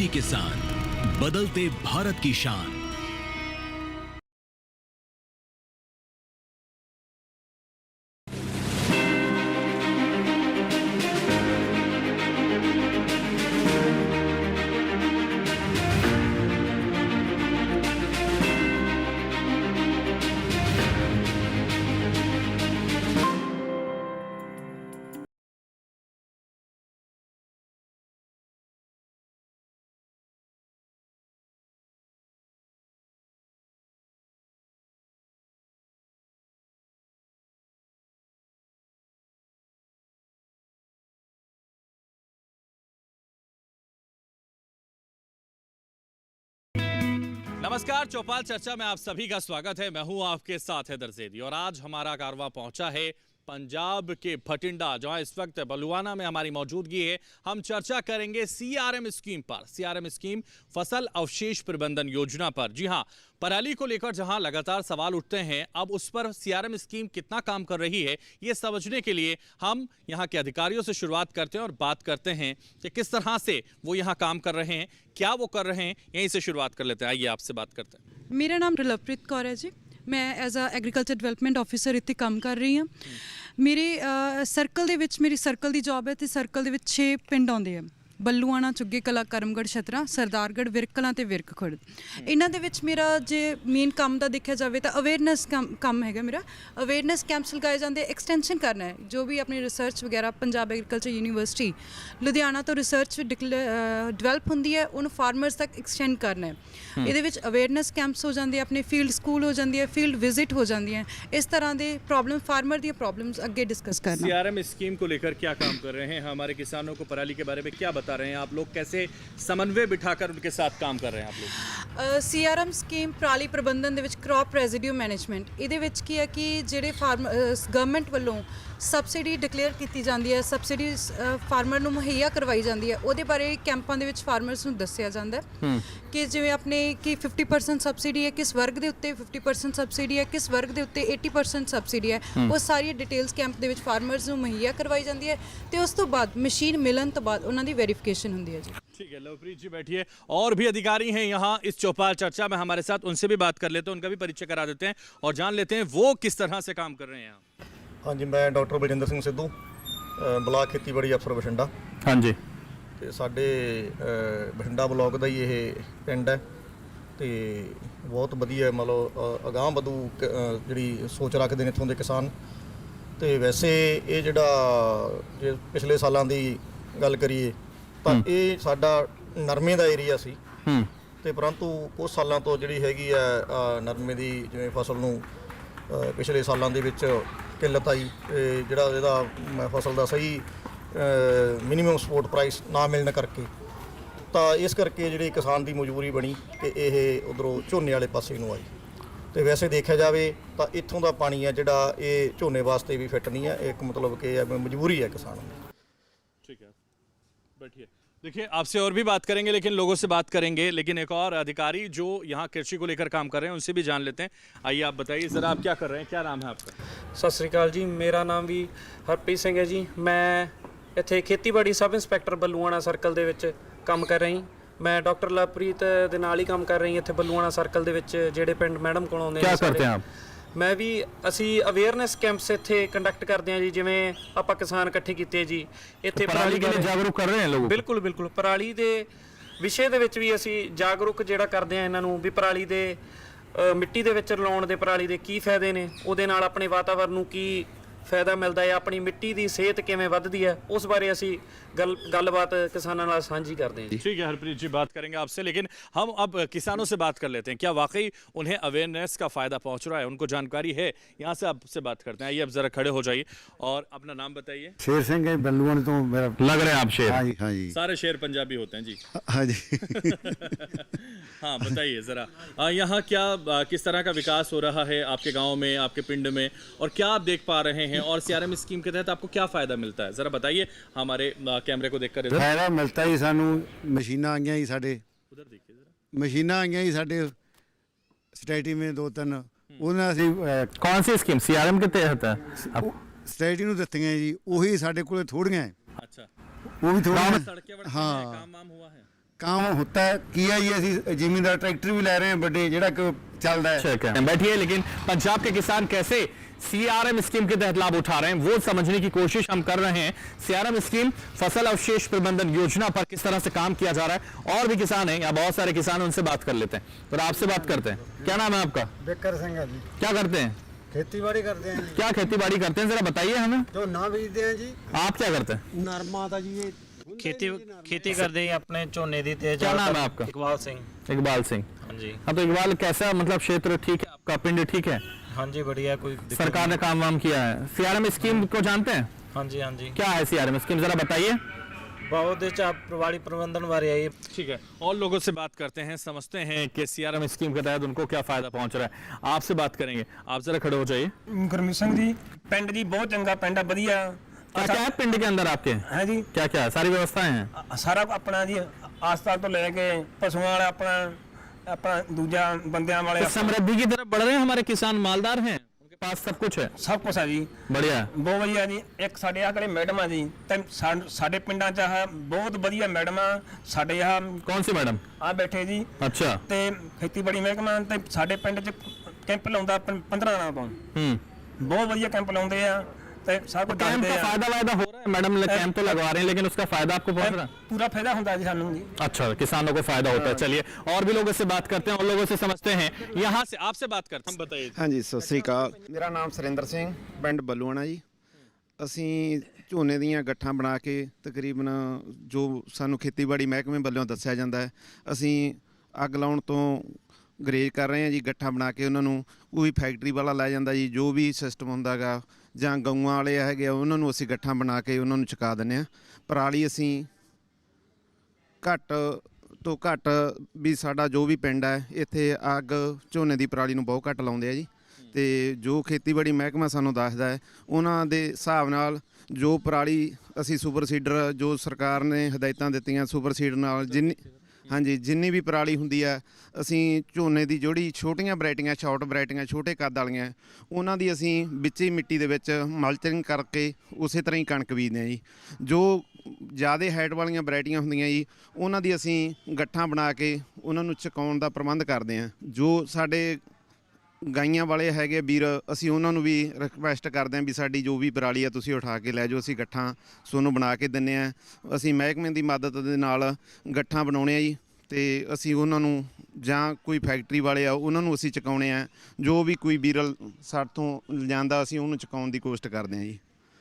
मेहनती किसान, बदलते भारत की शान। नमस्कार, चौपाल चर्चा में आप सभी का स्वागत है। मैं हूं आपके साथ हैदर ज़ैदी और आज हमारा कारवां पहुंचा है पंजाब के भटिंडा, जहां इस वक्त बलुआना में हमारी मौजूदगी है। हम चर्चा करेंगे सीआरएम स्कीम पर। सीआरएम स्कीम फसल अवशेष प्रबंधन योजना पर। जी हां, पराली को लेकर जहां लगातार सवाल उठते हैं, अब उस पर सीआरएम स्कीम कितना काम कर रही है, ये समझने के लिए हम यहां के अधिकारियों से शुरुआत करते हैं और बात करते हैं कि किस तरह से वो यहां काम कर रहे हैं, क्या वो कर रहे हैं। यहीं से शुरुआत कर लेते हैं, आइए आपसे बात करते हैं। मेरा नाम लवप्रीत कौर है जी। मैं as a agriculture development officer ਇੱਥੇ ਕੰਮ ਕਰ ਰਹੀ ਹਾਂ। ਮੇਰੇ ਸਰਕਲ ਦੇ ਵਿੱਚ ਮੇਰੀ ਸਰਕਲ ਦੀ ਜੌਬ ਹੈ ਤੇ ਸਰਕਲ ਦੇ ਵਿੱਚ 6 ਪਿੰਡ ਆਉਂਦੇ ਆ। ਬੱਲੂਆਣਾ, ਚੁੱਗੇ ਕਲਾ, ਕਰਮਗੜ੍ਹ, ਛਤਰਾ, ਸਰਦਾਰਗੜ੍ਹ, ਵਿਰਕਲਾਂ ਤੇ ਵਿਰਕਖੁਰਦ। ਇਹਨਾਂ ਦੇ ਵਿੱਚ ਮੇਰਾ ਜੇ ਮੇਨ ਕੰਮ ਦਾ ਦੇਖਿਆ ਜਾਵੇ ਤਾਂ ਅਵੇਅਰਨੈਸ ਕੰਮ ਹੈਗਾ ਮੇਰਾ। ਅਵੇਅਰਨੈਸ ਕੈਂਪਸ ਲਗਾਏ ਜਾਂਦੇ, ਐਕਸਟੈਂਸ਼ਨ ਕਰਨਾ ਹੈ ਜੋ ਵੀ ਆਪਣੀ ਰਿਸਰਚ ਵਗੈਰਾ ਪੰਜਾਬ ਐਗਰੀਕਲਚਰ ਯੂਨੀਵਰਸਿਟੀ ਲੁਧਿਆਣਾ ਤੋਂ ਰਿਸਰਚ ਡਿਵੈਲਪ ਹੁੰਦੀ ਹੈ, ਉਹਨੂੰ ਫਾਰਮਰਸ ਤੱਕ ਐਕਸਟੈਂਡ ਕਰਨਾ ਹੈ। ਇਹਦੇ ਵਿੱਚ ਅਵੇਅਰਨੈਸ ਕੈਂਪਸ ਹੋ ਜਾਂਦੇ, ਆਪਣੇ ਫੀਲਡ ਸਕੂਲ ਹੋ ਜਾਂਦੀ ਹੈ, ਫੀਲਡ ਵਿਜ਼ਿਟ ਹੋ ਜਾਂਦੀਆਂ। ਇਸ ਤਰ੍ਹਾਂ ਦੇ प्रॉब्लम फार्मर दी प्रॉब्लम्स आगे डिस्कस करना। सीआरएम स्कीम को लेकर क्या काम कर रहे हैं, हमारे किसानों को पराली के बारे में क्या बता रहे हैं आप लोग, कैसे समन्वय बिठाकर उनके साथ काम कर रहे हैं आप लोग? सीआरएम स्कीम पराली प्रबंधन दे विच क्रॉप रेजिड्यू मैनेजमेंट, ਇਹਦੇ ਵਿੱਚ ਕੀ ਹੈ ਕਿ ਜਿਹੜੇ ਗਵਰਨਮੈਂਟ ਵੱਲੋਂ ਸਬਸਿਡੀ ਡਿਕਲੇਅਰ ਕੀਤੀ ਜਾਂਦੀ ਹੈ, ਸਬਸਿਡੀ ਫਾਰਮਰ ਨੂੰ ਮੁਹੱਈਆ ਕਰਵਾਈ ਜਾਂਦੀ ਹੈ, ਉਹਦੇ ਬਾਰੇ ਕੈਂਪਾਂ ਦੇ ਵਿੱਚ ਫਾਰਮਰਸ ਨੂੰ ਦੱਸਿਆ ਜਾਂਦਾ ਹੈ ਕਿ ਜਿਵੇਂ ਆਪਣੇ ਕਿ 50% ਸਬਸਿਡੀ ਹੈ ਕਿਸ ਵਰਗ ਦੇ ਉੱਤੇ, 50% ਸਬਸਿਡੀ ਹੈ ਕਿਸ ਵਰਗ ਦੇ ਉੱਤੇ, 80% ਸਬਸਿਡੀ ਹੈ। ਉਹ ਸਾਰੀਆਂ ਡਿਟੇਲਸ ਕੈਂਪ ਦੇ ਵਿੱਚ ਫਾਰਮਰਸ ਨੂੰ ਮੁਹੱਈਆ ਕਰਵਾਈ ਜਾਂਦੀ ਹੈ ਤੇ ਉਸ ਤੋਂ ਬਾਅਦ ਮਸ਼ੀਨ ਮਿਲਣ ਤੋਂ ਬਾਅਦ ਉਹਨਾਂ ਦੀ वेरिफिकेशन होती है जी। ठीक है, लवप्रीत जी बैठिए। और भी अधिकारी हैं यहाँ इस चौपाल चर्चा में हमारे साथ, उनसे भी बात कर लेते हैं, उनका भी परिचय करा देते हैं और जान लेते हैं वो किस तरह से काम कर रहे हैं यहाँ। हाँ जी, मैं डॉक्टर बलजिंदर सिंह सिद्धू, ब्लाक खेतीबाड़ी अफसर बठिंडा। हाँ जी, ਤੇ ਸਾਡੇ ਬਠਿੰਡਾ ਬਲਾਕ ਦਾ ਹੀ ਇਹ ਪਿੰਡ ਹੈ ਤੇ ਬਹੁਤ ਵਧੀਆ ਮਤਲਬ ਅਗਾਂਹ ਵਧੂ ਜਿਹੜੀ ਸੋਚ ਰੱਖਦੇ ਨੇ ਇੱਥੋਂ ਦੇ ਕਿਸਾਨ। ਤੇ ਵੈਸੇ ਇਹ ਜਿਹੜਾ ਜੇ ਪਿਛਲੇ ਸਾਲਾਂ ਦੀ ਗੱਲ ਕਰੀਏ ਤਾਂ ਇਹ ਸਾਡਾ ਨਰਮੇ ਦਾ ਏਰੀਆ ਸੀ ਤੇ ਪਰੰਤੂ ਕੁਝ ਸਾਲਾਂ ਤੋਂ ਜਿਹੜੀ ਹੈਗੀ ਆ ਨਰਮੇ ਦੀ ਜਿਵੇਂ ਫਸਲ ਨੂੰ ਪਿਛਲੇ ਸਾਲਾਂ ਦੇ ਵਿੱਚ ਕਿੱਲਤ ਆਈ, ਜਿਹੜਾ ਇਹਦਾ ਫਸਲ ਦਾ ਸਹੀ ਮਿਨੀਮਮ ਸਪੋਰਟ ਪ੍ਰਾਈਸ ਨਾ ਮਿਲਣ ਕਰਕੇ ਤਾਂ ਇਸ ਕਰਕੇ ਜਿਹੜੀ ਕਿਸਾਨ ਦੀ ਮਜਬੂਰੀ ਬਣੀ ਕਿ ਇਹ ਉਧਰੋਂ ਝੋਨੇ ਵਾਲੇ ਪਾਸੇ ਨੂੰ ਆਈ। ਤੇ ਵੈਸੇ ਦੇਖਿਆ ਜਾਵੇ ਤਾਂ ਇੱਥੋਂ ਦਾ ਪਾਣੀ ਹੈ ਜਿਹੜਾ ਇਹ ਝੋਨੇ ਵਾਸਤੇ ਵੀ ਫਿੱਟ ਨਹੀਂ ਹੈ, ਇੱਕ ਮਤਲਬ ਕਿ ਮਜਬੂਰੀ ਹੈ ਕਿਸਾਨ ਦੀ। ठीक है, बैठिए। देखिए, आपसे और भी बात करेंगे, लेकिन लोगों से बात करेंगे, लेकिन एक और अधिकारी जो यहाँ कृषि को लेकर काम कर रहे हैं उनसे भी जान लेते हैं। आइए आप बताइए ज़रा, आप क्या कर रहे हैं, क्या नाम है आपका? सत श्री अकाल जी, मेरा नाम भी हरप्रीत सिंह है जी। मैं ਇੱਥੇ ਖੇਤੀਬਾੜੀ ਸਬ ਇੰਸਪੈਕਟਰ ਬੱਲੂਆਣਾ ਸਰਕਲ ਦੇ ਵਿੱਚ ਕੰਮ ਕਰ ਰਹੀ। ਮੈਂ ਡਾਕਟਰ ਲਵਪ੍ਰੀਤ ਦੇ ਨਾਲ ਹੀ ਕੰਮ ਕਰ ਰਹੀ ਇੱਥੇ ਬੱਲੂਆਣਾ ਸਰਕਲ ਦੇ ਵਿੱਚ ਜਿਹੜੇ ਪਿੰਡ ਮੈਡਮ ਕੋਲ ਆਉਂਦੇ ਨੇ। ਕੀ ਕਰਦੇ ਆ? ਮੈਂ ਵੀ ਅਸੀਂ ਅਵੇਅਰਨੈਸ ਕੈਂਪਸ ਇੱਥੇ ਕੰਡਕਟ ਕਰਦੇ ਹਾਂ ਜੀ। ਜਿਵੇਂ ਆਪਾਂ ਕਿਸਾਨ ਇਕੱਠੇ ਕੀਤੇ ਜੀ ਇੱਥੇ ਪਰਾਲੀ ਦੇ ਜਾਗਰੂਕ ਕਰ ਰਹੇ ਹਾਂ ਲੋਕ। ਬਿਲਕੁਲ ਬਿਲਕੁਲ, ਪਰਾਲੀ ਦੇ ਵਿਸ਼ੇ ਦੇ ਵਿੱਚ ਵੀ ਅਸੀਂ ਜਾਗਰੂਕ ਜਿਹੜਾ ਕਰਦੇ ਹਾਂ ਇਹਨਾਂ ਨੂੰ ਵੀ ਪਰਾਲੀ ਦੇ ਮਿੱਟੀ ਦੇ ਵਿੱਚ ਰਲਾਉਣ ਦੇ ਪਰਾਲੀ ਦੇ ਕੀ ਫਾਇਦੇ ਨੇ, ਉਹਦੇ ਨਾਲ ਆਪਣੇ ਵਾਤਾਵਰਨ ਨੂੰ ਕੀ फायदा मिलता है, अपनी मिट्टी की सेहत किवें वधदी है, उस बारे असी गलबात किसानों नाल सांझी करते हैं। ठीक है हरप्रीत जी, बात करेंगे आपसे, लेकिन हम अब किसानों से बात कर लेते हैं। क्या वाकई उन्हें अवेयरनेस का फ़ायदा पहुंच रहा है, उनको जानकारी है? यहाँ से आपसे बात करते हैं। आइए अब ज़रा खड़े हो जाइए और अपना नाम बताइए। शेर सिंह है बल्लुआन, तो मेरा लग रहा है आप शेर? हाँ जी, हाँ जी, सारे शेर पंजाबी होते हैं जी। हाँ जी। हाँ बताइए ज़रा, यहाँ क्या किस तरह का विकास हो रहा है आपके गाँव में, आपके पिंड में, और क्या आप देख पा रहे हैं और सीआरएम स्कीम के तहत आपको क्या फ़ायदा मिलता है? ज़रा बताइए हमारे कैमरे को देखकर। फायदा मिलता ही सानू मशीना आई ही साढ़े, उधर देखिए ज़रा, मशीना आई ही साढ़े सोसाइटी में 2-3 उन्हें असी कौन सी स्कीम सीआरएम के तहत है? सोसाइटी ਨੂੰ ਦਿੱਤੀਆਂ ਜੀ, ਉਹੀ ਸਾਡੇ ਕੋਲੇ ਥੋੜੀਆਂ। अच्छा, ਉਹ ਵੀ ਥੋੜੀਆਂ। सड़कें हाँ, काम वाम हुआ है? काम होता है किया जी, ਅਸੀਂ ਜ਼ਿਮੀਂਦਾਰ ट्रैक्टर भी ਲੈ ਰਹੇ हैं बड़े ਜਿਹੜਾ कि ਚੱਲਦਾ है। ठीक है, बैठिए। लेकिन पंजाब के किसान कैसे सीआरएम स्कीम के तहत लाभ उठा रहे हैं वो समझने की कोशिश हम कर रहे हैं। सीआरएम स्कीम फसल अवशेष प्रबंधन योजना पर किस तरह से काम किया जा रहा है, और भी किसान हैं या बहुत सारे किसान हैं, उनसे बात कर लेते हैं। तो आपसे बात करते हैं, क्या नाम है आपका? बेकर सिंह है जी। क्या करते हैं? खेती बाड़ी करते हैं जी। क्या खेती बाड़ी करते हैं, जरा बताइए हमें। जो ना बेचते हैं जी। आप क्या करते हैं? नरमा था जी ये खेती ਕਰਦੇ ਜੀ ਆਪਣੇ ਝੋਨੇ ਦੀ ਤੇ क्या नाम है आपका? ਇਕਬਾਲ ਸਿੰਘ। इकबाल सिंह। ਹਾਂਜੀ हाँ, तो इकबाल कैसा मतलब क्षेत्र ठीक है आपका, पिंड ठीक है? ਹਾਂਜੀ बढ़िया कोई दिक्कत सरकार ने काम वाम किया है। सीआरएम स्कीम को जानते हैं? ਹਾਂਜੀ ਹਾਂਜੀ क्या है सीआरएम स्कीम, जरा बताइए। ਬਹੁਤ ਦੇ ਚ ਪ੍ਰਵਾੜੀ ਪ੍ਰਬੰਧਨ ਬਾਰੇ ਆਈ ठीक है, और लोगों से बात करते हैं, समझते हैं कि सीआरएम स्कीम के तहत उनको क्या फायदा पहुंच रहा है। आपसे बात करेंगे, आप जरा खड़े हो जाइए। ਗੁਰਮੀਤ ਸਿੰਘ ਜੀ। ਪਿੰਡ ਜੀ ਬਹੁਤ ਚੰਗਾ ਪਿੰਡ ਆ, ਵਧੀਆ क्या क्या है पिंड के अंदर आपके? ਹੈ ਜੀ। क्या क्या है, सारी व्यवस्थाएं हैं? ਸਾਰਾ ਆਪਣਾ ਜੀ ਆਸਤਾ ਤੋਂ ਲੈ ਕੇ ਪਸ਼ੂਆਂ ਵਾਲਾ ਆਪਣਾ ਦੂਜਾ ਬੰਦਿਆਂ ਵਾਲੇ तो समृद्धि की तरफ बढ़ रहे हैं हमारे किसान, मालदार हैं, उनके पास सब कुछ है। ਸਭ ਕੁਛ ਆ ਜੀ। बढ़िया है। ਬਹੁਤ ਵਧੀਆ ਜੀ। ਇੱਕ ਸਾਡੇ ਆ ਕਿਹੜੇ ਮੈਡਮ ਆ ਜੀ, ਤੇ ਸਾਡੇ ਪਿੰਡਾਂ 'ਚ ਆ ਬਹੁਤ ਵਧੀਆ ਮੈਡਮ ਆ ਸਾਡੇ ਆ कौन सी मैडम? ਬੈਠੇ ਜੀ। अच्छा। ਤੇ ਖੇਤੀਬਾੜੀ ਮਹਿਕਮਾ ਤੇ ਸਾਡੇ ਪਿੰਡ 'ਚ ਕੈਂਪ ਲਾਉਂਦਾ 15 ਦਿਨਾਂ ਤੋਂ। ਬਹੁਤ ਵਧੀਆ ਕੈਂਪ ਲਾਉਂਦੇ ਆ ਤੇ ਸਭ ਕੁਝ कैंप ਦੱਸਦੇ का ਆ। फायदा वायदा हो रहा है मैडम? कैंप तो लगवा रहे हैं लेकिन उसका फायदा आपको पहुंच रहा है? ਪੂਰਾ ਫਾਇਦਾ ਹੁੰਦਾ ਜੀ ਸਾਨੂੰ ਜੀ। अच्छा, किसानों को फायदा होता है। चलिए और भी लोगों से बात करते हैं और लोगों से समझते हैं। यहाँ से आपसे बात करते हैं, हम बताइए। ਹਾਂਜੀ ਸਤਿ ਸ੍ਰੀ ਅਕਾਲ। ਮੇਰਾ ਨਾਮ ਸੁਰਿੰਦਰ ਸਿੰਘ, ਪਿੰਡ ਬੱਲੂਆਣਾ ਜੀ। ਅਸੀਂ ਝੋਨੇ ਦੀਆਂ ਗੱਠਾਂ ਬਣਾ ਕੇ ਤਕਰੀਬਨ ਜੋ ਸਾਨੂੰ ਖੇਤੀਬਾੜੀ ਮਹਿਕਮੇ ਵੱਲੋਂ ਦੱਸਿਆ ਜਾਂਦਾ ਹੈ, ਅਸੀਂ ਅੱਗ ਲਾਉਣ ਤੋਂ ਗਰੇਜ ਕਰ ਰਹੇ ਹਾਂ ਜੀ। ਗੱਠਾਂ ਬਣਾ ਕੇ ਉਹਨਾਂ ਨੂੰ ਕੋਈ ਫੈਕਟਰੀ ਵਾਲਾ ਲੈ ਜਾਂਦਾ ਜੀ, ਜੋ ਵੀ ਸਿਸਟਮ ਹੁੰਦਾ ਗਾ, ਜਾਂ ਗਊਆਂ ਵਾਲੇ ਹੈਗੇ ਆ ਉਹਨਾਂ ਨੂੰ ਅਸੀਂ ਗੱਠਾਂ ਬਣਾ ਕੇ ਉਹਨਾਂ ਨੂੰ ਚੁਕਾ ਦਿੰਦੇ ਹਾਂ। ਪਰਾਲੀ ਅਸੀਂ ਘੱਟ ਤੋਂ ਘੱਟ ਵੀ ਸਾਡਾ ਜੋ ਵੀ ਪਿੰਡ ਹੈ ਇੱਥੇ ਅੱਗ ਝੋਨੇ ਦੀ ਪਰਾਲੀ ਨੂੰ ਬਹੁਤ ਘੱਟ ਲਾਉਂਦੇ ਆ ਜੀ। ਤੇ ਜੋ ਖੇਤੀਬਾੜੀ ਮਹਿਕਮਾ ਸਾਨੂੰ ਦੱਸਦਾ ਹੈ ਉਹਨਾਂ ਦੇ ਹਿਸਾਬ ਨਾਲ ਜੋ ਪਰਾਲੀ ਅਸੀਂ ਸੁਪਰ ਸੀਡਰ, ਜੋ ਸਰਕਾਰ ਨੇ ਹਦਾਇਤਾਂ ਦਿੱਤੀਆਂ ਸੁਪਰ ਸੀਡਰ ਨਾਲ ਜਿੰਨੀ ਵੀ ਪਰਾਲੀ ਹੁੰਦੀ ਹੈ, ਅਸੀਂ ਝੋਨੇ ਦੀ ਜਿਹੜੀ ਛੋਟੀਆਂ ਵੈਰਾਈਟੀਆਂ, ਸ਼ਾਰਟ ਵੈਰਾਈਟੀਆਂ, ਛੋਟੇ ਕੱਦ ਵਾਲੀਆਂ, ਉਹਨਾਂ ਦੀ ਅਸੀਂ ਵਿੱਚ ਹੀ ਮਿੱਟੀ ਦੇ ਵਿੱਚ ਮਲਚਿੰਗ ਕਰਕੇ ਉਸੇ ਤਰ੍ਹਾਂ ਹੀ ਕਣਕ ਬੀਜਦੇ ਹਾਂ ਜੀ। ਜੋ ਜ਼ਿਆਦਾ ਹਾਈਟ ਵਾਲੀਆਂ ਵੈਰਾਈਟੀਆਂ ਹੁੰਦੀਆਂ ਜੀ, ਉਹਨਾਂ ਦੀ ਅਸੀਂ ਗੱਠਾਂ ਬਣਾ ਕੇ ਉਹਨਾਂ ਨੂੰ ਚੁਕਾਉਣ ਦਾ ਪ੍ਰਬੰਧ ਕਰਦੇ ਹਾਂ। ਜੋ ਸਾਡੇ ਗਾਈਆਂ ਵਾਲੇ ਹੈਗੇ ਵੀਰ, ਅਸੀਂ ਉਹਨਾਂ ਨੂੰ ਵੀ ਰਿਕੁਐਸਟ ਕਰਦੇ ਹਾਂ ਵੀ ਸਾਡੀ ਜੋ ਵੀ ਪਰਾਲੀ ਆ ਤੁਸੀਂ ਉਠਾ ਕੇ ਲੈ ਜਾਓ, ਅਸੀਂ ਗੱਠਾਂ ਤੁਹਾਨੂੰ ਬਣਾ ਕੇ ਦਿੰਦੇ ਹਾਂ। ਅਸੀਂ ਮਹਿਕਮੇ ਦੀ ਮਦਦ ਦੇ ਨਾਲ ਗੱਠਾਂ ਬਣਾਉਣੇ ਆ ਜੀ, ਤੇ ਅਸੀਂ ਉਹਨਾਂ ਨੂੰ ਜਾਂ ਕੋਈ ਫੈਕਟਰੀ ਵਾਲੇ ਆ ਉਹਨਾਂ ਨੂੰ ਅਸੀਂ ਚੁਕਾਉਣੇ ਆ। ਜੋ ਵੀ ਕੋਈ ਵੀਰ ਸਾਡੇ ਤੋਂ ਲਿਜਾਂਦਾ ਅਸੀਂ ਉਹਨੂੰ ਚੁਕਾਉਣ ਦੀ ਕੋਸ਼ਿਸ਼ ਕਰਦੇ ਹਾਂ ਜੀ।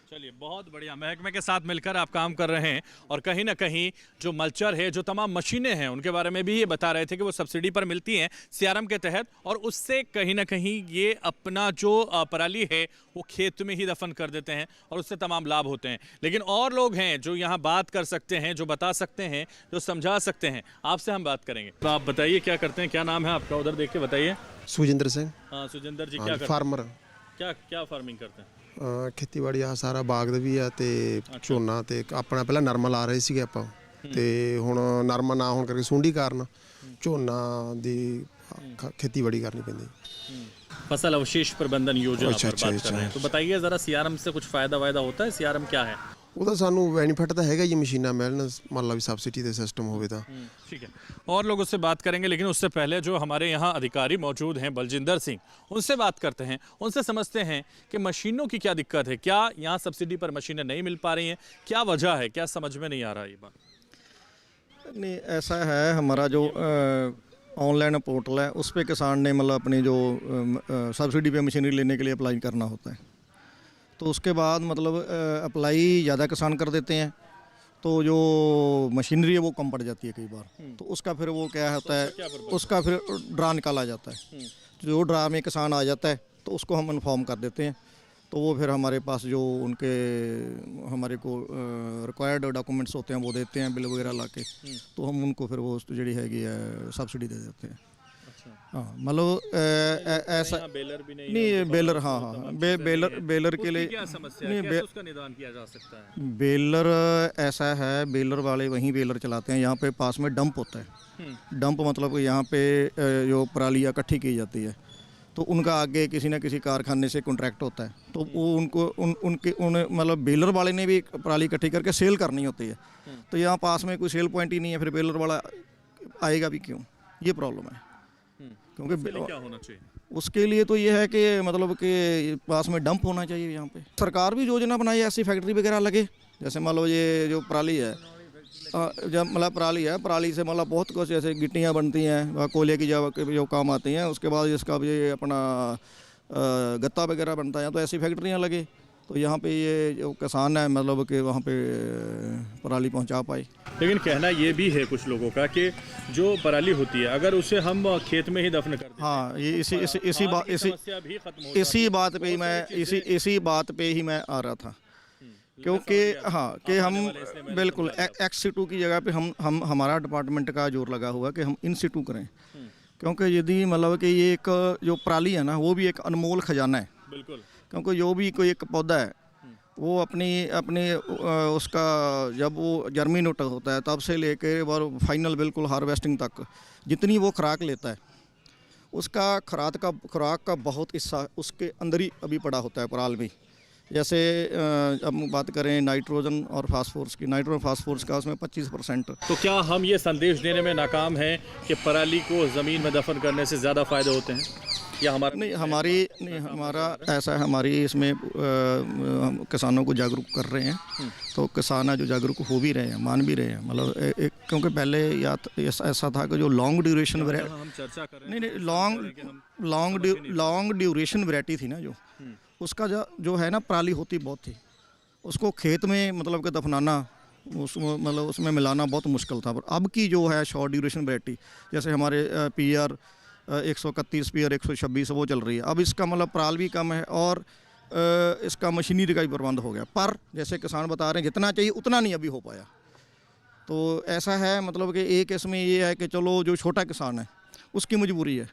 चलिए, बहुत बढ़िया, महकमे के साथ मिलकर आप काम कर रहे हैं और कहीं ना कहीं जो मल्चर है, जो तमाम मशीनें हैं, उनके बारे में भी ये बता रहे थे कि वो सब्सिडी पर मिलती हैं सीआरएम के तहत, और उससे कहीं ना कहीं ये अपना जो पराली है वो खेत में ही दफन कर देते हैं और उससे तमाम लाभ होते हैं। लेकिन और लोग हैं जो यहाँ बात कर सकते हैं, जो बता सकते हैं, जो समझा सकते हैं। आपसे हम बात करेंगे, तो आप बताइए क्या करते हैं, क्या नाम है आपका, उधर देख के बताइए। सुजिंदर सिंह। हाँ सुजिंदर जी, क्या करते हैं? फार्मर। क्या फार्मिंग करते हैं? ਖੇਤੀਬਾੜੀ ਆ ਸਾਰਾ ਬਾਗ ਦਾ ਵੀ ਆ ਤੇ ਝੋਨਾ ਤੇ ਆਪਣਾ ਪਹਿਲਾਂ ਨਰਮਾ ਲਾ ਰਹੇ ਸੀਗੇ ਆਪਾਂ, ਤੇ ਹੁਣ ਨਰਮਾ ਨਾ ਹੋਣ ਕਰਕੇ ਸੁੰਡੀ ਕਾਰਨ ਝੋਨਾ ਦੀ ਖੇਤੀਬਾੜੀ ਕਰਨੀ ਪੈਂਦੀ। फसल अवशेष प्रबंधन योजना अच्छा, पर बात अच्छा, कर रहे हैं, तो बताइए जरा सीआरएम से कुछ फायदा होता है? सीआरएम क्या है? ਉਹਦਾ ਸਾਨੂੰ ਬੈਨੀਫਿਟ ਤਾਂ ਹੈਗਾ ਜੀ, ਮਸ਼ੀਨਾਂ ਮਿਲਣ, ਮੰਨ ਲਾ ਵੀ ਸਬਸਿਡੀ ਦੇ ਸਿਸਟਮ ਹੋਵੇ ਤਾਂ। ठीक है, और लोगों से बात करेंगे, लेकिन उससे पहले जो हमारे यहाँ अधिकारी मौजूद हैं बलजिंदर सिंह, उनसे बात करते हैं, उनसे समझते हैं कि मशीनों की क्या दिक्कत है, क्या यहाँ सब्सिडी पर मशीनें नहीं मिल पा रही हैं, क्या वजह है, क्या समझ में नहीं आ रहा ये बात? नहीं, ऐसा है, हमारा जो ऑनलाइन पोर्टल है उस पर किसान ने मतलब अपनी जो सब्सिडी पे मशीनरी लेने के लिए अप्लाई करना होता है, तो उसके बाद मतलब अप्लाई ज़्यादा किसान कर देते हैं, तो जो मशीनरी है वो कम पड़ जाती है कई बार, तो उसका फिर वो क्या होता है, उसका फिर ड्रा निकाला जाता है। जो ड्रा में किसान आ जाता है तो उसको हम इन्फॉर्म कर देते हैं, तो वो फिर हमारे पास जो उनके हमारे को रिक्वायर्ड डॉक्यूमेंट्स होते हैं वो देते हैं, बिल वगैरह ला के, तो हम उनको फिर वो जी हैगी है सब्सिडी दे देते हैं। हाँ, मतलब ऐसा बेलर भी नहीं नहीं, बेलर हाँ बेलर के लिए क्या समस्या है, कैसे उसका निदान किया जा सकता है? बेलर ऐसा है, बेलर वाले वहीं बेलर चलाते हैं, यहाँ पे पास में डंप होता है। डंप मतलब यहाँ पे जो परालियाँ इकट्ठी की जाती है, तो उनका आगे किसी न किसी कारखाने से कॉन्ट्रैक्ट होता है, तो वो उनको उन्हें मतलब बेलर वाले ने भी पराली इकट्ठी करके सेल करनी होती है, तो यहाँ पास में कोई सेल पॉइंट ही नहीं है, फिर बेलर वाला आएगा भी क्यों, ये प्रॉब्लम है। क्योंकि क्या होना चाहिए? उसके लिए तो ये है कि मतलब कि पास में डंप होना चाहिए यहाँ पे। सरकार भी योजना बनाई ऐसी फैक्ट्री वगैरह लगे, जैसे मान लो ये जो पराली है, जब मतलब पराली है, पराली से मतलब बहुत कुछ जैसे गिट्टियाँ बनती हैं, कोयले की जो काम आती हैं, उसके बाद इसका ये अपना गत्ता वगैरह बनता है, तो ऐसी फैक्ट्रियाँ लगे तो यहाँ पे ये जो किसान है मतलब कि वहाँ पे पराली पहुँचा पाए। लेकिन कहना ये भी है कुछ लोगों का कि जो पराली होती है अगर उसे हम खेत में ही दफन कर दें, हाँ, ये इसी बात पे ही मैं इसी बात पे ही मैं आ रहा था, क्योंकि हाँ कि हम बिल्कुल एक्स सिटू की जगह पे हम हमारा डिपार्टमेंट का जोर लगा हुआ कि हम इन सिटू करें, क्योंकि यदि मतलब कि ये एक जो पराली है ना वो भी एक अनमोल खजाना है। बिल्कुल, क्योंकि जो भी कोई एक पौधा है वो अपनी उसका जब वो जर्मिनेट होता है तब से लेके और फाइनल बिल्कुल हार्वेस्टिंग तक जितनी वो खुराक लेता है उसका खुराक का बहुत हिस्सा उसके अंदर ही अभी पड़ा होता है पराल में। जैसे अब बात करें नाइट्रोजन और फास्फोरस की, नाइट्रोजन फास्फोरस का उसमें 25%। तो क्या हम ये संदेश देने में नाकाम हैं कि पराली को ज़मीन में दफन करने से ज़्यादा फ़ायदे होते हैं, या हमारा ऐसा है, हमारी इसमें किसानों को जागरूक कर रहे हैं, तो किसान जो जागरूक हो भी रहे हैं, मान भी रहे हैं, मतलब क्योंकि पहले ऐसा था कि जो लॉन्ग ड्यूरेशन हम चर्चा कर रहे हैं लॉन्ग ड्यूरेशन वैरायटी थी ना, जो उसका जो है ना पराली होती बहुत थी, उसको खेत में मतलब कि दफनाना उसमें मिलाना बहुत मुश्किल था। पर अब की जो है शॉर्ट ड्यूरेशन वैरायटी, जैसे हमारे PR 131 PR 126 वो चल रही है, अब इसका मतलब पराल भी कम है और इसका मशीनरी का भी प्रबंध हो गया, पर जैसे किसान बता रहे हैं जितना चाहिए उतना नहीं अभी हो पाया। तो ऐसा है मतलब कि एक इसमें ये है कि चलो जो छोटा किसान है उसकी मजबूरी है,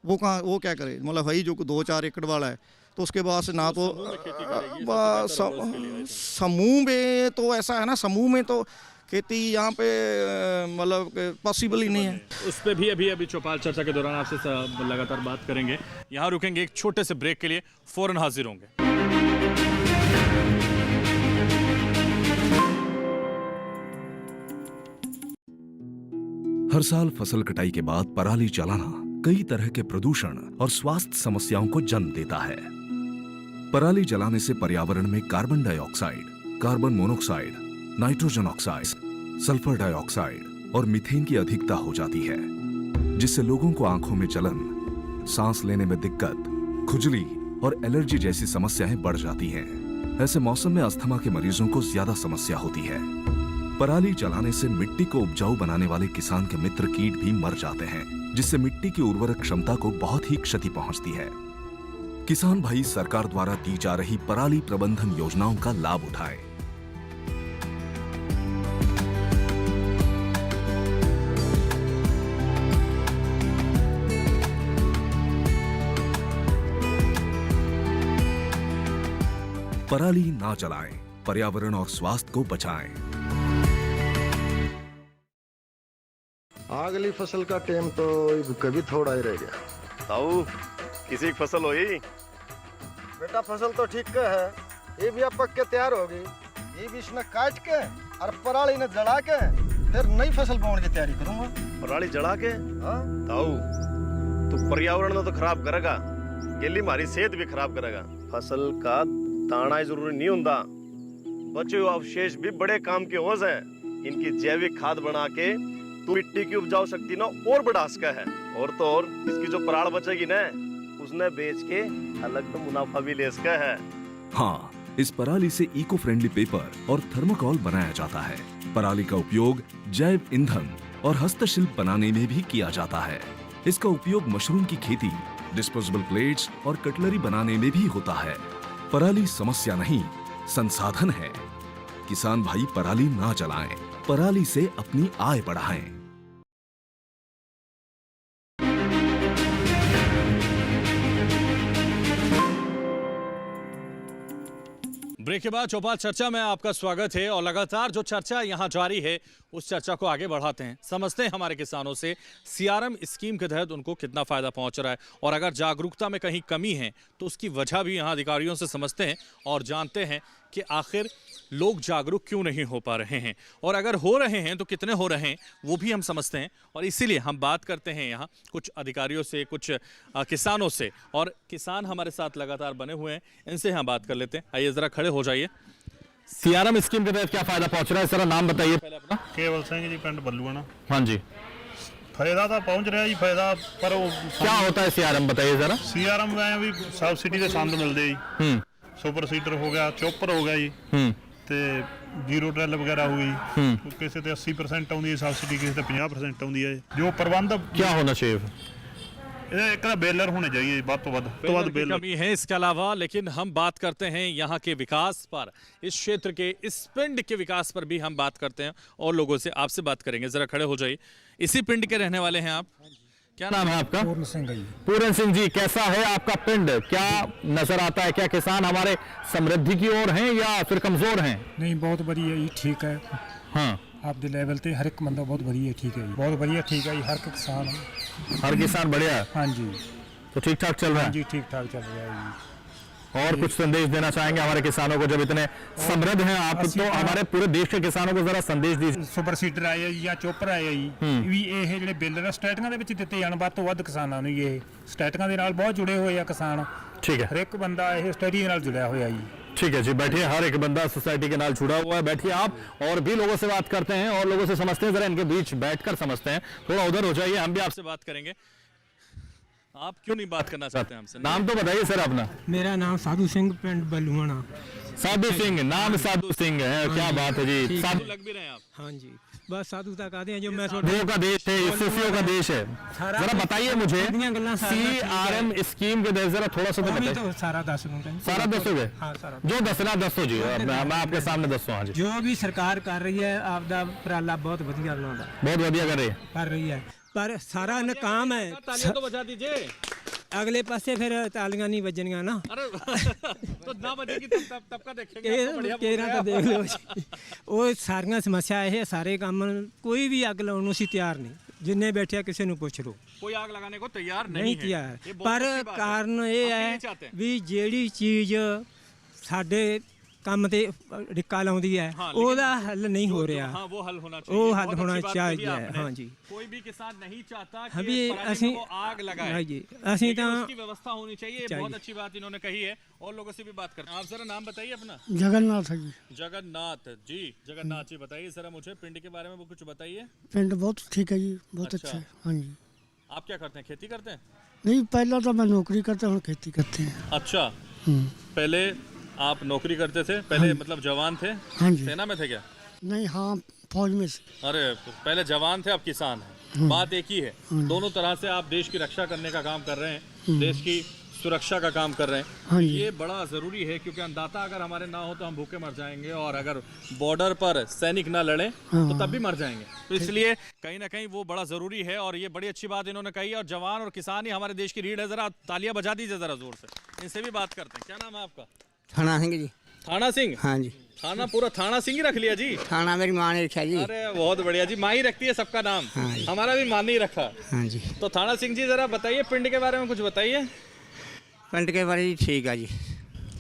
वो क्या करे, मतलब भाई जो 2-4 एकड़ वाला है तो उसके बाद ना तो समूह में तो ऐसा है ना, समूह में तो खेती यहाँ पे मतलब पॉसिबल ही नहीं है। उस पर भी अभी चौपाल चर्चा के दौरान आपसे लगातार बात करेंगे। यहाँ रुकेंगे एक छोटे से ब्रेक के लिए, फौरन हाजिर होंगे। हर साल फसल कटाई के बाद पराली जलाना कई तरह के प्रदूषण और स्वास्थ्य समस्याओं को जन्म देता है। पराली जलाने से पर्यावरण में carbon dioxide, carbon monoxide, nitrogen oxide, sulphur dioxide और मीथेन की अधिकता हो जाती है, जिससे लोगों को आंखों में जलन, सांस लेने में दिक्कत, खुजली और एलर्जी जैसी समस्याएं बढ़ जाती हैं। ऐसे मौसम में अस्थमा के मरीजों को ज्यादा समस्या होती है। पराली जलाने से मिट्टी को उपजाऊ बनाने वाले किसान के मित्र कीट भी मर जाते हैं, जिससे मिट्टी की उर्वरक क्षमता को बहुत ही क्षति पहुंचती है। किसान भाई सरकार द्वारा दी जा रही पराली प्रबंधन योजनाओं का लाभ उठाएं। पराली ना जलाएं, पर्यावरण और स्वास्थ्य को बचाएं। अगली फसल का टाइम तो कभी थोड़ा ही रह गया। ताऊ किसी की फसल हुई? बेटा फसल तो ठीक का है, ये भी अब पक के तैयार होगी, ये भी इसने काट के और पराली ने जला के फिर नई फसल बोने की तैयारी करूंगा। पराली जला के? हाँ ताऊ तू पर्यावरण तो खराब करेगा, गेली हमारी सेहत भी खराब करेगा। फसल का दाना ही जरूरी नहीं होता, बचे हुए अवशेष भी बड़े काम के हो जाए। इनकी जैविक खाद बना के तू मिट्टी की उपजाऊ शक्ति ना और बढ़ा सका है, और तो और इसकी जो पराल बचेगी ना उसने बेच के अलग तो मुनाफा भी ले सका है। हाँ, इस पराली से इको फ्रेंडली पेपर और थर्मोकोल बनाया जाता है। पराली का उपयोग जैव ईंधन और हस्तशिल्प बनाने में भी किया जाता है। इसका उपयोग मशरूम की खेती, डिस्पोजेबल प्लेट्स और कटलरी बनाने में भी होता है। पराली समस्या नहीं, संसाधन है। किसान भाई पराली ना जलाएं, पराली से अपनी आय बढ़ाएं। ब्रेक के बाद चौपाल चर्चा में आपका स्वागत है और लगातार जो चर्चा यहाँ जारी है उस चर्चा को आगे बढ़ाते हैं, समझते हैं हमारे किसानों से सीआरएम स्कीम के तहत उनको कितना फ़ायदा पहुंच रहा है और अगर जागरूकता में कहीं कमी है तो उसकी वजह भी यहाँ अधिकारियों से समझते हैं और जानते हैं कि आखिर लोग जागरूक क्यों नहीं हो पा रहे हैं और अगर हो रहे हैं तो कितने हो रहे हैं वो भी हम समझते हैं। और इसीलिए हम बात करते हैं यहाँ कुछ अधिकारियों से, कुछ किसानों से, और किसान हमारे साथ लगातार बने हुए हैं, इनसे यहाँ बात कर लेते हैं। आइए ज़रा खड़े हो जाइए। सीआरएम स्कीम के तहत क्या फायदा पहुंच रहा है, जरा नाम बताइए पहले अपना। केवल सिंह जी, पिंड बल्लूआना। हाँ जी, फायदा तो पहुंच रहा जी, फायदा पर वो क्या होता है सीआरएम बताइए जरा। सीआरएम में भी सबसिडी के संद मिलते जी, सुपर सीडर हो गया, चॉपर हो गया जी, ਤੇ ਜ਼ੀਰੋ ਡਰਿਲ ਵਗੈਰਾ ਹੋ ਗਈ, ਕਿਸੇ ਤੇ 80% ਆਉਂਦੀ ਹੈ ਸਬਸਿਡੀ, ਕਿਸੇ ਤੇ 50% ਆਉਂਦੀ ਹੈ। ਜੋ ਪ੍ਰਬੰਧ क्या होना चाहिए, ਇਹ ਇੱਕ ਤਾਂ ਬੇਲਰ ਹੋਣੇ चाहिए ਵੱਧ ਤੋਂ ਵੱਧ बेलर कमी है। इसके अलावा लेकिन हम बात करते हैं यहाँ के विकास पर, इस क्षेत्र के, इस पिंड के विकास पर भी हम बात करते हैं और लोगों से आपसे बात करेंगे। जरा खड़े हो जाइए। इसी पिंड के रहने वाले हैं आप, क्या नाम है आपका? पूर्ण सिंह जी। पूरन सिंह जी, कैसा है आपका पिंड, क्या नजर आता है, क्या किसान हमारे समृद्धि की ओर हैं या फिर कमजोर हैं? नहीं, बहुत बढ़िया जी, ठीक है। हाँ, आपके लेवल पे हर एक बंदा बहुत बढ़िया, ठीक है जी, बहुत बढ़िया, ठीक है जी। हर एक किसान, हर किसान बढ़िया है? हाँ जी, तो ठीक ठाक चल रहा है जी, ठीक ठाक चल रहा है जी। और कुछ संदेश देना चाहेंगे हमारे किसानों को, जब इतने समृद्ध हैं आप, तो हमारे पूरे देश के किसानों को जरा संदेश दीजिए। ਸੁਪਰ ਸੀਡਰ ਆਏ ਆ ਜੀ ਜਾਂ ਚੋਪਰ ਆਏ ਆ ਜੀ, ਵੀ ਇਹ ਜਿਹੜੇ ਬੇਲਰ ਸਟੇਟਾਂ ਦੇ ਵਿੱਚ ਦਿੱਤੇ ਜਾਣ, ਵੱਧ ਤੋਂ ਵੱਧ ਕਿਸਾਨਾਂ ਨੂੰ ਇਹ ਸਟੇਟਾਂ ਦੇ ਨਾਲ ਬਹੁਤ ਜੁੜੇ ਹੋਏ ਆ ਕਿਸਾਨ। ठीक है, ਹਰ ਇੱਕ ਬੰਦਾ ਇਹ ਸਟੱਡੀ ਦੇ ਨਾਲ ਜੁੜਿਆ ਹੋਇਆ ਜੀ। ठीक है जी, बैठिए। हर एक बंदा सोसाइटी के नाल जुड़ा हुआ है। बैठिए आप, और भी लोगों से बात करते हैं और लोगों से समझते हैं, जरा इनके बीच बैठकर समझते हैं। थोड़ा उधर हो जाइए, हम भी आपसे आपसे बात करेंगे। आप क्यों नहीं बात करना चाहते हैं हमसे? नाम तो बताइए सर अपना। मेरा नाम साधु सिंह, पिंड बलुआना। साधु सिंह, नाम साधु सिंह है, क्या बात है जी। साधु लग भी रहे हैं आप? हाँ जी, बस साधुता कहते हैं जो मैं साधुओं का देश है, एसएससीओ का देश है। जरा बताइए मुझे सीआरएम स्कीम के तहत जरा थोड़ा सा तो बताइए। तो सारा दस दूंगा। सारा दसोगे? हाँ, सारा जो दसना दसो जी, मैं आपके सामने दसो। हाँ जी, जो भी सरकार कर रही है आपका उपराला बहुत बढ़िया बनाता, बहुत बढ़िया कर रही है, कर रही है, पर सारा नाकाम है। तालियां तो बजा दीजिए। अगले पासे फिर तालियां नहीं बजनियां ना। अरे तो ना बजेगी तब का देखेंगे। केरा तो देख लो जी। वो सारियां समस्या है, सारे काम, कोई भी अग लाने ਅਸੀਂ ਤਿਆਰ नहीं। जिन्ने बैठे ਕਿਸੇ ਨੂੰ ਪੁੱਛ ਲਓ, कोई आग लगाने को तैयार नहीं नहीं तैयार। है। पर ਕਾਰਨ ਇਹ ਹੈ ਵੀ ਜਿਹੜੀ ਚੀਜ਼ ਸਾਡੇ ਕੰਮ ਤੇ ਡਿੱਕਾ ਲਾਉਂਦੀ ਹੈ ਉਹਦਾ ਹੱਲ ਨਹੀਂ ਹੋ ਰਿਹਾ। हाँ, वो हल होना चाहिए। ਉਹ ਹੱਲ बहुत ਹੋਣਾ अच्छी बात कही चाहिए। आपने। हाँ जी, कोई भी किसान नहीं चाहता कि अभी पराली में ਅਸੀਂ वो आग लगाए। हाँ जी, ਅਸੀਂ लेकिन ਤਾਂ उसकी व्यवस्था होनी चाहिए। बहुत अच्छी बात इन्होंने कही है और लोगों से भी बात करते हैं। आप जरा नाम बताइए अपना। जगन्नाथ है जी। जगन्नाथ जी, जगन्नाथ जी बताइए जरा मुझे पिंड के बारे में वो कुछ बताइए। पिंड बहुत ठीक है जी, बहुत अच्छा है। हाँ जी। आप क्या करते हैं, खेती करते हैं? नहीं, पहला तो मैं नौकरी करता हूँ, खेती करते हैं। अच्छा, पहले आप नौकरी करते थे? पहले मतलब जवान थे? हाँ जी। सेना में थे क्या? नहीं, हाँ, फौज में से। अरे पहले जवान थे, अब किसान हैं। बात एक ही है, दोनों तरह से आप देश की रक्षा करने का काम कर रहे हैं, देश की सुरक्षा का काम कर रहे हैं। हाँ जी। ये बड़ा ज़रूरी है क्योंकि अन्नदाता अगर हमारे ना हो तो हम भूखे मर जाएंगे और अगर बॉर्डर पर सैनिक ना लड़े तो तब भी मर जाएंगे। तो इसलिए कहीं ना कहीं वो बड़ा ज़रूरी है और ये बड़ी अच्छी बात इन्होंने कही है। और जवान और किसान ही हमारे देश की रीढ़ है। ज़रा तालियां बजा दीजिए ज़रा ज़ोर से, इनसे भी बात करते हैं। क्या नाम है आपका? थाना सिंह जी। थाना सिंह? हाँ जी। थाना पूरा थाना सिंह ही रख लिया जी? थाना मेरी माँ ने रखा जी। अरे बहुत बढ़िया जी, माँ ही रखती है सबका नाम। हाँ जी। हमारा भी माँ ने ही रखा। हाँ जी। तो थाना सिंह जी जरा बताइए पिंड के बारे में कुछ बताइए। पिंड के बारे में ठीक है जी।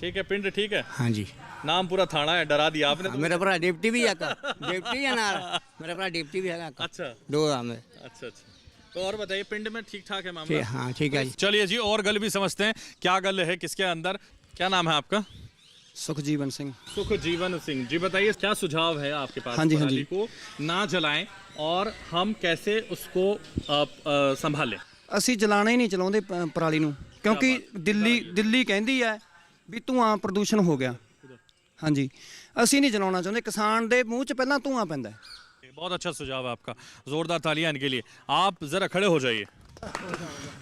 ठीक है, पिंड ठीक है। हाँ जी। नाम पूरा थाना है, डरा दिया आपने तो। मेरा भरा डिप्टी भी है, डिप्टी है ना, मेरा भरा डिप्टी भी है। अच्छा, दो में। अच्छा अच्छा, तो और बताइए पिंड में ठीक ठाक है मामला? हाँ ठीक है जी। चलिए जी, और गल भी समझते हैं क्या गल है किसके अंदर। क्या नाम है आपका? सुखजीवन सिंह। सुखजीवन सिंह जी, बताइए क्या सुझाव है आपके पास? हाँ जी, हाँ पराली जी। को ना जलाएं और हम कैसे उसको संभालें। ਅਸੀਂ ਜਲਾਣਾ ਹੀ ਨਹੀਂ ਚਲਾਉਂਦੇ ਪਰਾਲੀ ਨੂੰ, ਕਿਉਂਕਿ ਦਿੱਲੀ ਕਹਿੰਦੀ ਹੈ ਵੀ ਧੂਆਂ ਪ੍ਰਦੂਸ਼ਣ ਹੋ ਗਿਆ। ਹਾਂਜੀ, ਅਸੀਂ ਨਹੀਂ ਜਲਾਉਣਾ ਚਾਹੁੰਦੇ। ਕਿਸਾਨ ਦੇ ਮੂੰਹ 'ਚ ਪਹਿਲਾਂ ਧੂਆਂ ਪੈਂਦਾ ਹੈ। बहुत अच्छा सुझाव है आपका, जोरदार तालियां इनके लिए। आप जरा खड़े हो जाइए,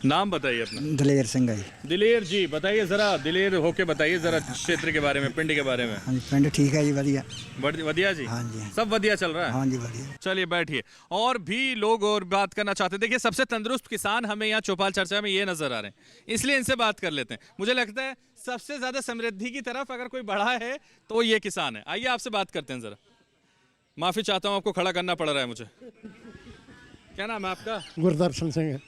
नाम बताइए अपना। दलेर सिंह जी। दिलेर जी बताइए जरा, दिलेर होके बताइए जरा क्षेत्र के बारे में, पिंड के बारे में। हाँ जी, पिंड ठीक है जी, बढ़िया। बढ़िया जी? हाँ जी। सब बढ़िया चल रहा है? हाँ जी, बढ़िया। चलिए बैठिए। और भी लोग और बात करना चाहते हैं। देखिए सबसे तंदुरुस्त किसान हमें यहाँ चौपाल चर्चा में ये नजर आ रहे हैं, इसलिए इनसे बात कर लेते हैं। मुझे लगता है सबसे ज्यादा समृद्धि की तरफ अगर कोई बढ़ा है तो ये किसान है। आइए आपसे बात करते हैं जरा। माफी चाहता हूँ, आपको खड़ा करना पड़ रहा है मुझे। क्या नाम है आपका? गुरदर्शन सिंह है।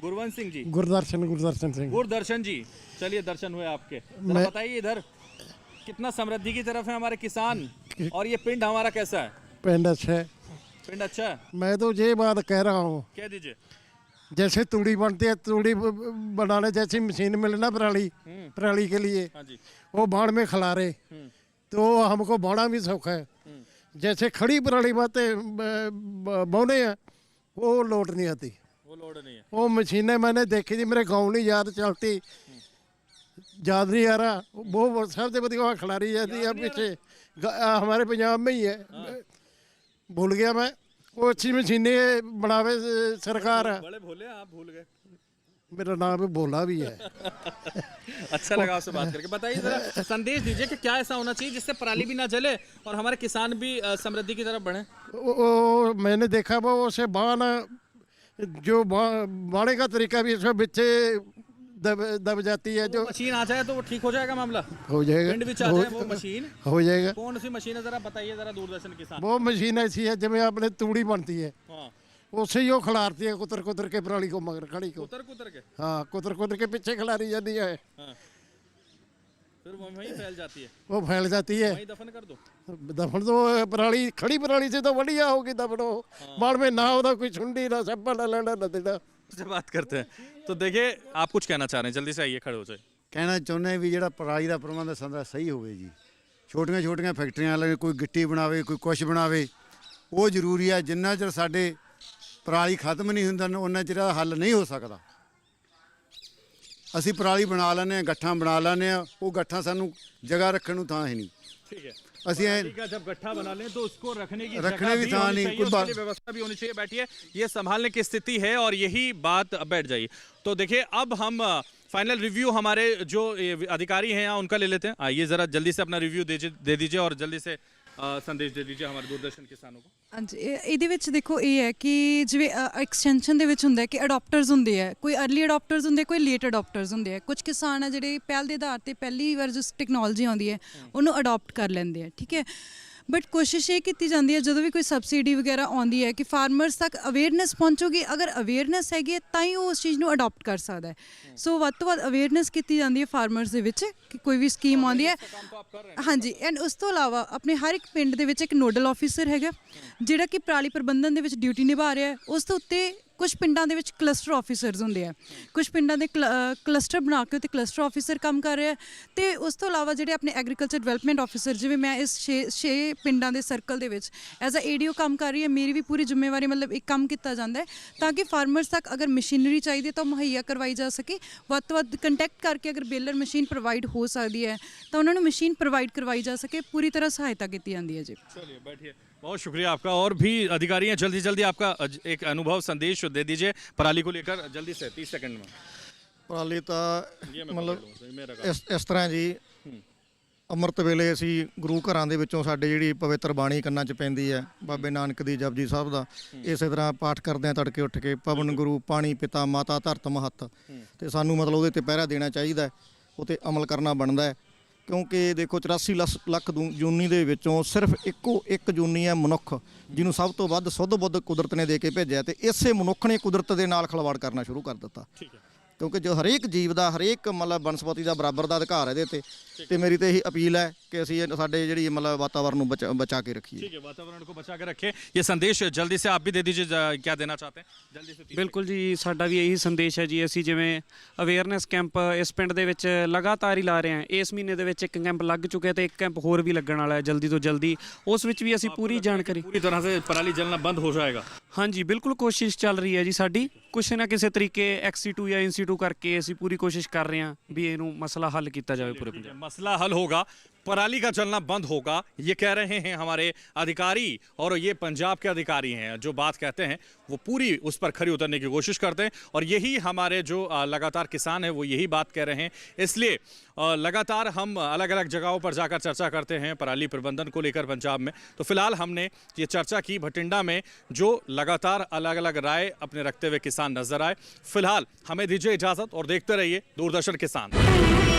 गुरवंत सिंह जी। गुरदर्शन सिंह। गुरदर्शन जी, चलिए दर्शन हुए आपके। जरा बताइए इधर कितना समृद्धि की तरफ है हमारे किसान, और ये पिंड हमारा कैसा है? पिंड अच्छा है। पिंड अच्छा है? मैं तो ये बात कह रहा हूँ, कह दीजिए। जैसे तूड़ी बनती है, तूड़ी बनाने जैसी मशीन मिलना पराली के लिए, हाँ जी। वो बाण में खिलारे तो हमको बाणा भी सौखा है। जैसे खड़ी पराली बातें बोने हैं, वो लोड नहीं आती। वो लोड नहीं है। वो मशीनें मैंने देखी थी, मेरे गाँव नहीं याद चलती, याद नहीं आ रहा। वो सबसे बढ़िया वहाँ खिलारी जाती है पीछे, हमारे पंजाब में ही है, भूल गया मैं। वो अच्छी मशीनें बनावे सरकार। बड़े भोले आप भूल गए। मेरा नाम भोला भी है। अच्छा लगा आपसे बात करके। बताइए जरा, संदेश दीजिए कि क्या ऐसा होना चाहिए जिससे पराली भी ना जले और हमारे किसान भी समृद्धि की तरफ बढ़े। मैंने देखा वो उसे बाण, जो बाणे का तरीका भी इसमें बिच्चे दब जाती है। जो मशीन आ जाए तो वो ठीक हो जाएगा मामला, हो जाएगा। पिंड भी आ जाए वो मशीन हो जाएगा। कौन सी मशीन है जरा बताइए जरा, दूरदर्शन किसान। वो मशीन ऐसी है जिसमें अपने तूड़ी बनती है, हाँ। उसे ही वो खिलारती है कुतर के पराली को, मगर खड़ी को कुतर के। हाँ, कुतर के पीछे खिलारी जाती है। हाँ। फिर वो वहीं फैल जाती है। वो फैल जाती है। वहीं दफन कर दो। दफन तो पराली, खड़ी पराली से तो बढ़िया होगी दफन हो। बाढ़ में ना होता कोई छुंडी ना सप्पा ना लड़ा ना देना। से बात करते हैं तो देखिए, आप कुछ कहना चाह रहे हैं, जल्दी से आइए, खड़े हो जाए। ਕਹਿਣਾ ਚਾਹੁੰਦੇ ਵੀ ਜਿਹੜਾ ਪਰਾਲੀ ਦਾ ਪ੍ਰਬੰਧ ਸੰਦਾ ਸਹੀ ਹੋਵੇ ਜੀ। ਛੋਟੀਆਂ ਫੈਕਟਰੀਆਂ ਵਾਲੇ ਕੋਈ ਗਿੱਟੀ ਬਣਾਵੇ, ਕੋਈ ਕੁਛ ਬਣਾਵੇ, ਉਹ ਜ਼ਰੂਰੀ ਹੈ। ਜਿੰਨਾ ਚਿਰ ਸਾਡੇ ਪਰਾਲੀ ਖਤਮ ਨਹੀਂ ਹੁੰਦਾ ਉਹਨਾਂ ਚਿਰ ਇਹਦਾ ਹੱਲ ਨਹੀਂ ਹੋ ਸਕਦਾ। ਅਸੀਂ ਪਰਾਲੀ ਬਣਾ ਲੈਂਦੇ ਹਾਂ, ਗੱਠਾਂ ਬਣਾ ਲੈਂਦੇ ਹਾਂ, ਉਹ ਗੱਠਾਂ ਸਾਨੂੰ ਜਗ੍ਹਾ ਰੱਖਣ ਨੂੰ ਥਾਂ ਹੈ नहीं। ठीक है, ਅਸੀਂ पराली का जब गट्ठा बना लें तो उसको रखने की रखने जगह भी भी था होनी नहीं, चाहिए, कुछ उसके बात- लिए व्यवस्था भी होनी चाहिए। बैठिए, ये संभालने की स्थिति है और यही बात। बैठ जाइए। तो देखिए, अब हम फाइनल रिव्यू हमारे जो अधिकारी हैं यहाँ उनका ले लेते हैं। आइए जरा जल्दी से अपना रिव्यू दे दीजिए और जल्दी से संदेश दे दीजिए हमारे दूरदर्शन किसानों को। ਹਾਂਜੀ, ਇਹਦੇ ਵਿੱਚ ਦੇਖੋ ਇਹ ਹੈ ਕਿ ਜਿਵੇਂ ਐਕਸਟੈਂਸ਼ਨ ਦੇ ਵਿੱਚ ਹੁੰਦਾ ਹੈ ਕਿ ਅਡਾਪਟਰਸ ਹੁੰਦੇ ਆ, ਕੋਈ अर्ਲੀ ਅਡਾਪਟਰਸ ਹੁੰਦੇ, ਕੋਈ ਲੇਟ ਅਡਾਪਟਰਸ ਹੁੰਦੇ ਆ। ਕੁਝ ਕਿਸਾਨ ਆ ਜਿਹੜੇ ਪਹਿਲ ਦੇ ਆਧਾਰ ਤੇ ਪਹਿਲੀ ਵਾਰ ਜੋ ਟੈਕਨੋਲੋਜੀ ਆਉਂਦੀ ਹੈ ਉਹਨੂੰ ਅਡਾਪਟ ਕਰ ਲੈਂਦੇ ਆ, ਠੀਕ ਹੈ। ਬਟ ਕੋਸ਼ਿਸ਼ ਇਹ ਕੀਤੀ ਜਾਂਦੀ ਹੈ ਜਦੋਂ ਵੀ ਕੋਈ ਸਬਸਿਡੀ ਵਗੈਰਾ ਆਉਂਦੀ ਹੈ ਕਿ ਫਾਰਮਰਸ ਤੱਕ ਅਵੇਅਰਨੈਸ ਪਹੁੰਚੂਗੀ। ਅਗਰ ਅਵੇਅਰਨੈਸ ਹੈਗੀ ਹੈ ਤਾਂ ਹੀ ਉਹ ਉਸ ਚੀਜ਼ ਨੂੰ ਅਡਾਪਟ ਕਰ ਸਕਦਾ ਹੈ। ਸੋ ਵੱਧ ਤੋਂ ਵੱਧ ਅਵੇਅਰਨੈਸ ਕੀਤੀ ਜਾਂਦੀ ਹੈ ਫਾਰਮਰਸ ਦੇ ਵਿੱਚ ਕਿ ਕੋਈ ਵੀ ਸਕੀਮ ਆਉਂਦੀ ਹੈ। ਹਾਂਜੀ, ਐਂਡ ਉਸ ਤੋਂ ਇਲਾਵਾ ਆਪਣੇ ਹਰ ਇੱਕ ਪਿੰਡ ਦੇ ਵਿੱਚ ਇੱਕ ਨੋਡਲ ਆਫੀਸਰ ਹੈਗਾ ਜਿਹੜਾ ਕਿ ਪਰਾਲੀ ਪ੍ਰਬੰਧਨ ਦੇ ਵਿੱਚ ਡਿਊਟੀ ਨਿਭਾ ਰਿਹਾ ਹੈ। ਉਸ ਤੋਂ ਉੱਤੇ ਕੁਝ ਪਿੰਡਾਂ ਦੇ ਵਿੱਚ ਕਲਸਟਰ ਆਫੀਸਰਸ ਹੁੰਦੇ ਆ, ਕੁਝ ਪਿੰਡਾਂ ਦੇ ਕਲਸਟਰ ਬਣਾ ਕੇ ਉੱਤੇ ਕਲਸਟਰ ਆਫੀਸਰ ਕੰਮ ਕਰ ਰਿਹਾ। ਤੇ ਉਸ ਤੋਂ ਇਲਾਵਾ ਜਿਹੜੇ ਆਪਣੇ ਐਗਰੀਕਲਚਰ ਡਿਵੈਲਪਮੈਂਟ ਆਫੀਸਰ, ਜਿਵੇਂ ਮੈਂ ਇਸ 6 ਪਿੰਡਾਂ ਦੇ ਸਰਕਲ ਦੇ ਵਿੱਚ ਐਜ਼ ਅ ਏਡੀਓ ਕੰਮ ਕਰ ਰਹੀ ਹੈ, ਮੇਰੀ ਵੀ ਪੂਰੀ ਜ਼ਿੰਮੇਵਾਰੀ ਮਤਲਬ ਇੱਕ ਕੰਮ ਕੀਤਾ ਜਾਂਦਾ ਹੈ ਤਾਂ ਕਿ ਫਾਰਮਰਸ ਤੱਕ ਅਗਰ ਮਸ਼ੀਨਰੀ ਚਾਹੀਦੀ ਹੈ ਤਾਂ ਮੁਹੱਈਆ ਕਰਵਾਈ ਜਾ ਸਕੇ। ਵੱਧ ਤੋਂ ਵੱਧ ਕੰਟੈਕਟ ਕਰਕੇ ਅਗਰ ਬੇਲਰ ਮਸ਼ੀਨ ਪ੍ਰੋਵਾਈਡ ਹੋ ਸਕਦੀ ਹੈ ਤਾਂ ਉਹਨਾਂ ਨੂੰ ਮਸ਼ੀਨ ਪ੍ਰੋਵਾਈਡ ਕਰਵਾਈ ਜਾ ਸਕੇ। पूरी तरह सहायता की जाती है जी। चलिए बैठिए, बहुत शुक्रिया आपका। और भी अधिकारी हैं, जल्दी जल्दी आपका एक अनुभव संदेश दे दीजिए पराली को लेकर, जल्दी से 30 सेकंड में। ਪਰਾਲੀ ਤਾਂ ये मैं ਮਤਲਬ पकड़ लूँ, मेरा ਇਸ ਤਰ੍ਹਾਂ ਜੀ, ਅੰਮ੍ਰਿਤ ਵੇਲੇ ਅਸੀਂ ਗੁਰੂ ਘਰਾਂ ਦੇ ਵਿੱਚੋਂ ਸਾਡੇ ਜਿਹੜੀ ਪਵਿੱਤਰ ਬਾਣੀ ਕੰਨਾਂ 'ਚ ਪੈਂਦੀ ਹੈ ਬਾਬੇ ਨਾਨਕ ਦੀ, ਜਪਜੀ ਸਾਹਿਬ ਦਾ, ਇਸੇ ਤਰ੍ਹਾਂ ਪਾਠ ਕਰਦੇ ਹਾਂ ਤੜਕੇ ਉੱਠ ਕੇ। ਪਵਨ ਗੁਰੂ ਪਾਣੀ ਪਿਤਾ ਮਾਤਾ ਧਰਤ ਮਹੱਤ, ਤੇ ਸਾਨੂੰ ਮਤਲਬ ਉਹਦੇ ਤੇ ਪਹਿਰਾ ਦੇਣਾ ਚਾਹੀਦਾ ਹੈ, ਉਹ 'ਤੇ ਅਮਲ ਕਰਨਾ ਬਣਦਾ ਹੈ। ਕਿਉਂਕਿ ਦੇਖੋ 84 ਲੱਖ ਜੂਨੀ ਦੇ ਵਿੱਚੋਂ ਸਿਰਫ ਇੱਕੋ ਇੱਕ ਜੂਨੀ ਹੈ ਮਨੁੱਖ, ਜਿਹਨੂੰ ਸਭ ਤੋਂ ਵੱਧ ਸੁੱਧ ਬੁੱਧ ਕੁਦਰਤ ਨੇ ਦੇ ਕੇ ਭੇਜਿਆ, ਤੇ ਇਸੇ ਮਨੁੱਖ ਨੇ ਕੁਦਰਤ ਦੇ ਨਾਲ ਖਿਲਵਾੜ ਕਰਨਾ ਸ਼ੁਰੂ ਕਰ ਦਿੱਤਾ। ठीक है, ਕਿਉਂਕਿ ਜੋ ਹਰੇਕ ਜੀਵ ਦਾ, ਹਰੇਕ ਮਤਲਬ ਬਨਸਪਤੀ ਦਾ ਬਰਾਬਰ ਦਾ ਅਧਿਕਾਰ ਹੈ ਇਹਦੇ ਤੇ ਮੇਰੀ ਤਾਂ ਇਹੀ ਅਪੀਲ ਹੈ ਕਿ ਅਸੀਂ ਸਾਡੇ ਜਿਹੜੀ ਮਤਲਬ ਵਾਤਾਵਰਨ ਨੂੰ ਬਚਾ ਕੇ ਰੱਖੀਏ। ठीक है, वातावरण को बचा के रखें। ये संदेश जल्दी से आप भी दे दीजिए, क्या देना चाहते हैं जल्दी से। ਬਿਲਕੁਲ ਜੀ, ਸਾਡਾ ਵੀ ਇਹੀ ਸੰਦੇਸ਼ ਹੈ ਜੀ। ਅਸੀਂ ਜਿਵੇਂ ਅਵੇਅਰਨੈਸ ਕੈਂਪ ਇਸ ਪਿੰਡ ਦੇ ਵਿੱਚ ਲਗਾਤਾਰ ਹੀ ਲਾ ਰਹੇ ਹਾਂ। ਇਸ ਮਹੀਨੇ ਦੇ ਵਿੱਚ ਇੱਕ ਕੈਂਪ ਲੱਗ ਚੁੱਕਿਆ ਤੇ ਇੱਕ ਕੈਂਪ ਹੋਰ ਵੀ ਲੱਗਣ ਵਾਲਾ ਹੈ ਜਲਦੀ ਤੋਂ ਜਲਦੀ। ਉਸ ਵਿੱਚ ਵੀ ਅਸੀਂ ਪੂਰੀ ਜਾਣਕਾਰੀ, पूरी तरह से पराली जलना बंद हो जाएगा। ਹਾਂਜੀ ਬਿਲकुल ਕੋਸ਼ਿਸ਼ ਚੱਲ ਰਹੀ ਹੈ ਜੀ ਸਾਡੀ। ਕੁਛ ਨਾ ਕਿਸੇ ਤਰੀਕੇ XC2 ਜਾਂ INC2 ਕਰਕੇ ਅਸੀਂ ਪੂਰੀ ਕੋਸ਼ਿਸ਼ ਕਰ ਰਹੇ ਹਾਂ ਵੀ ਇਹਨੂੰ ਮਸਲਾ ਹੱਲ ਕੀਤਾ ਜਾਵੇ ਪੂਰੇ ਪੰਜਾਬ। मसला हल होगा, पराली का जलना बंद होगा, ये कह रहे हैं हमारे अधिकारी। और ये पंजाब के अधिकारी हैं, जो बात कहते हैं वो पूरी उस पर खरी उतरने की कोशिश करते हैं। और यही हमारे जो लगातार किसान हैं वो यही बात कह रहे हैं। इसलिए लगातार हम अलग अलग जगहों पर जाकर चर्चा करते हैं पराली प्रबंधन को लेकर पंजाब में। तो फिलहाल हमने ये चर्चा की भटिंडा में, जो लगातार अलग अलग राय अपने रखते हुए किसान नजर आए। फिलहाल हमें दीजिए इजाज़त और देखते रहिए दूरदर्शन किसान।